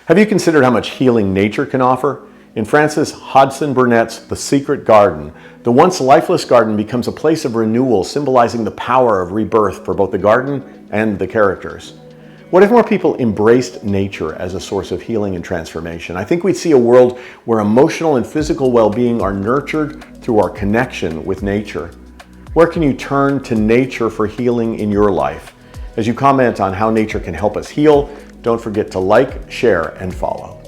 Have you considered how much healing nature can offer? In Francis Hodgson Burnett's The Secret Garden, the once lifeless garden becomes a place of renewal, symbolizing the power of rebirth for both the garden and the characters. What if more people embraced nature as a source of healing and transformation? I think we'd see a world where emotional and physical well-being are nurtured through our connection with nature. Where can you turn to nature for healing in your life? As you comment on how nature can help us heal, don't forget to like, share, and follow.